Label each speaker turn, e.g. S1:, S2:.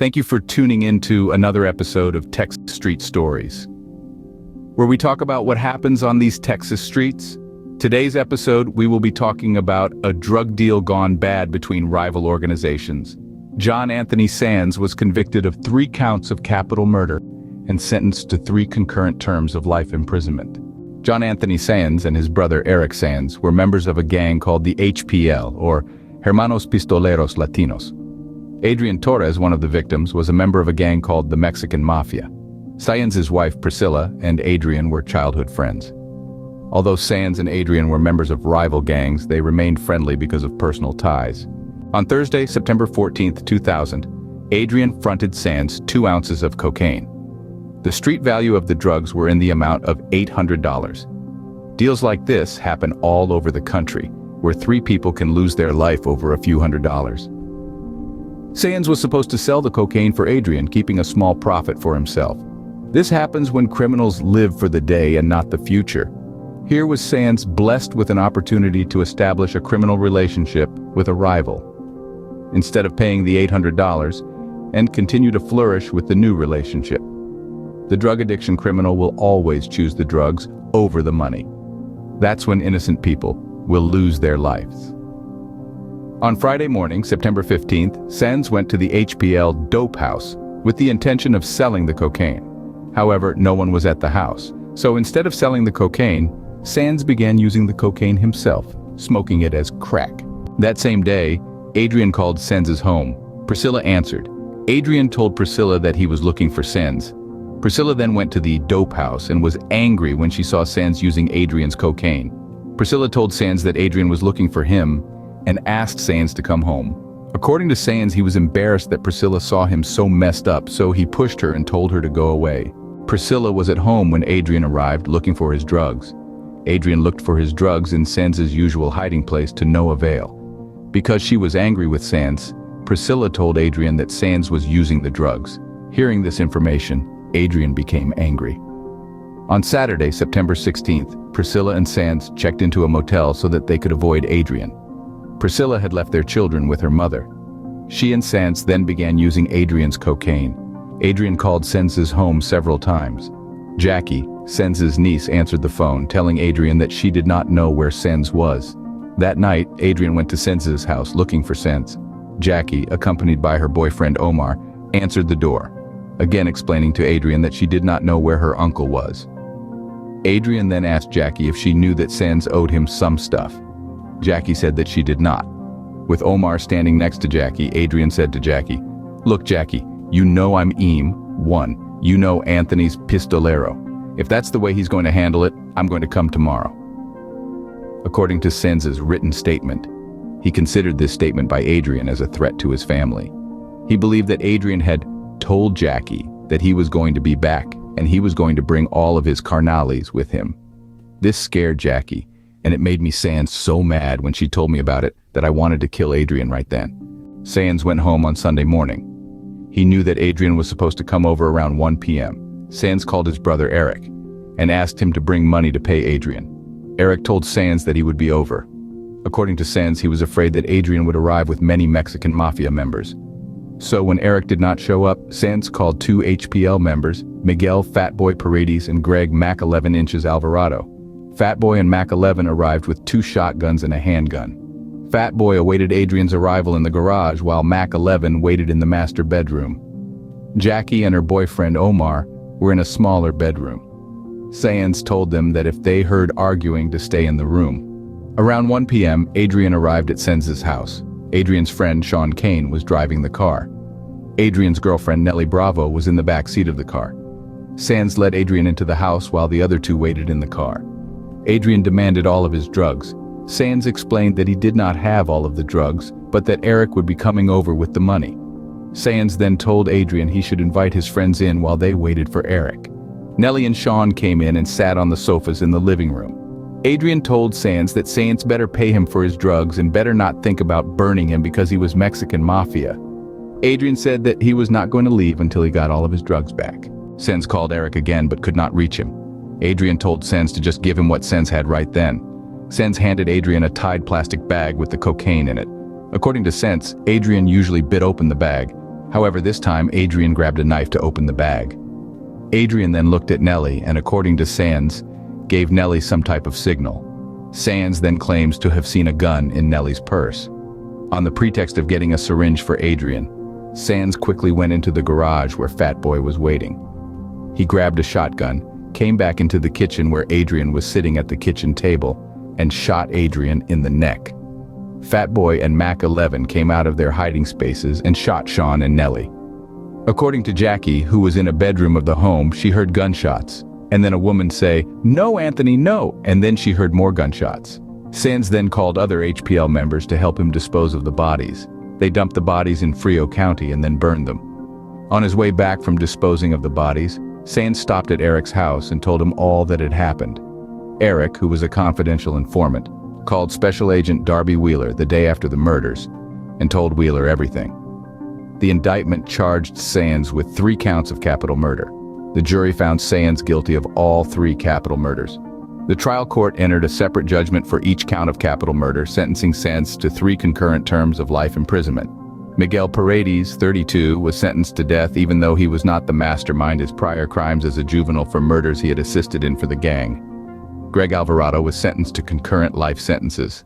S1: Thank you for tuning into another episode of Texas Street Stories, where we talk about what happens on these Texas streets. Today's episode, we will be talking about a drug deal gone bad between rival organizations. John Anthony Sands was convicted of 3 counts of capital murder and sentenced to 3 concurrent terms of life imprisonment. John Anthony Sands and his brother Eric Sands were members of a gang called the HPL, or Hermanos Pistoleros Latinos. Adrian Torres, one of the victims, was a member of a gang called the Mexican Mafia. Sands' wife Priscilla and Adrian were childhood friends. Although Sands and Adrian were members of rival gangs, they remained friendly because of personal ties. On Thursday, September 14, 2000, Adrian fronted Sands 2 ounces of cocaine. The street value of the drugs were in the amount of $800. Deals like this happen all over the country, where 3 people can lose their life over a few $100s. Sands was supposed to sell the cocaine for Adrian, keeping a small profit for himself. This happens when criminals live for the day and not the future. Here was Sands blessed with an opportunity to establish a criminal relationship with a rival, instead of paying the $800, and continue to flourish with the new relationship. The drug addiction criminal will always choose the drugs over the money. That's when innocent people will lose their lives. On Friday morning, September 15th, Sands went to the HPL dope house with the intention of selling the cocaine. However, no one was at the house, so instead of selling the cocaine, Sands began using the cocaine himself, smoking it as crack. That same day, Adrian called Sands' home. Priscilla answered. Adrian told Priscilla that he was looking for Sands. Priscilla then went to the dope house and was angry when she saw Sands using Adrian's cocaine. Priscilla told Sands that Adrian was looking for him and asked Sands to come home. According to Sands, he was embarrassed that Priscilla saw him so messed up, so he pushed her and told her to go away. Priscilla was at home when Adrian arrived looking for his drugs. Adrian looked for his drugs in Sands' usual hiding place to no avail. Because she was angry with Sands, Priscilla told Adrian that Sands was using the drugs. Hearing this information, Adrian became angry. On Saturday, September 16th, Priscilla and Sands checked into a motel so that they could avoid Adrian. Priscilla had left their children with her mother. She and Sands then began using Adrian's cocaine. Adrian called Sands' home several times. Jackie, Sands' niece, answered the phone, telling Adrian that she did not know where Sands was. That night, Adrian went to Sands' house looking for Sands. Jackie, accompanied by her boyfriend Omar, answered the door, again explaining to Adrian that she did not know where her uncle was. Adrian then asked Jackie if she knew that Sands owed him some stuff. Jackie said that she did not. With Omar standing next to Jackie, Adrian said to Jackie, "Look, Jackie, you know I'm one. You know Anthony's Pistolero. If that's the way he's going to handle it, I'm going to come tomorrow." According to Sands' written statement, he considered this statement by Adrian as a threat to his family. He believed that Adrian had told Jackie that he was going to be back and he was going to bring all of his carnales with him. This scared Jackie, and it made me Sands so mad when she told me about it that I wanted to kill Adrian right then. Sands went home on Sunday morning. He knew that Adrian was supposed to come over around 1 p.m. Sands called his brother Eric and asked him to bring money to pay Adrian. Eric told Sands that he would be over. According to Sands, he was afraid that Adrian would arrive with many Mexican Mafia members. So when Eric did not show up, Sands called 2 HPL members, Miguel Fatboy Paredes and Greg Mac 11 Inches Alvarado. Fatboy and Mac 11 arrived with 2 shotguns and a handgun. Fatboy awaited Adrian's arrival in the garage while Mac 11 waited in the master bedroom. Jackie and her boyfriend Omar were in a smaller bedroom. Sands told them that if they heard arguing to stay in the room. Around 1 p.m., Adrian arrived at Sands' house. Adrian's friend Sean Kane was driving the car. Adrian's girlfriend Nellie Bravo was in the back seat of the car. Sands led Adrian into the house while the other 2 waited in the car. Adrian demanded all of his drugs. Sands explained that he did not have all of the drugs, but that Eric would be coming over with the money. Sands then told Adrian he should invite his friends in while they waited for Eric. Nellie and Sean came in and sat on the sofas in the living room. Adrian told Sands that Sands better pay him for his drugs and better not think about burning him because he was Mexican Mafia. Adrian said that he was not going to leave until he got all of his drugs back. Sands called Eric again but could not reach him. Adrian told Sands to just give him what Sands had right then. Sands handed Adrian a tied plastic bag with the cocaine in it. According to Sands, Adrian usually bit open the bag, However, this time, Adrian grabbed a knife to open the bag. Adrian then looked at Nellie and, according to Sands, gave Nellie some type of signal. Sands then claims to have seen a gun in Nellie's purse. On the pretext of getting a syringe for Adrian, Sands quickly went into the garage where Fat Boy was waiting. He grabbed a shotgun, came back into the kitchen where Adrian was sitting at the kitchen table, and shot Adrian in the neck. Fat Boy and Mac 11 came out of their hiding spaces and shot Sean and Nellie. According to Jackie, who was in a bedroom of the home, she heard gunshots, and then a woman say, "No, Anthony, no," and then she heard more gunshots. Sands then called other HPL members to help him dispose of the bodies. They dumped the bodies in Frio County and then burned them. On his way back from disposing of the bodies, Sands stopped at Eric's house and told him all that had happened. Eric, who was a confidential informant, called Special Agent Darby Wheeler the day after the murders and told Wheeler everything. The indictment charged Sands with 3 counts of capital murder. The jury found Sands guilty of all 3 capital murders. The trial court entered a separate judgment for each count of capital murder, sentencing Sands to 3 concurrent terms of life imprisonment. Miguel Paredes, 32, was sentenced to death even though he was not the mastermind his prior crimes as a juvenile for murders he had assisted in for the gang. Greg Alvarado was sentenced to concurrent life sentences.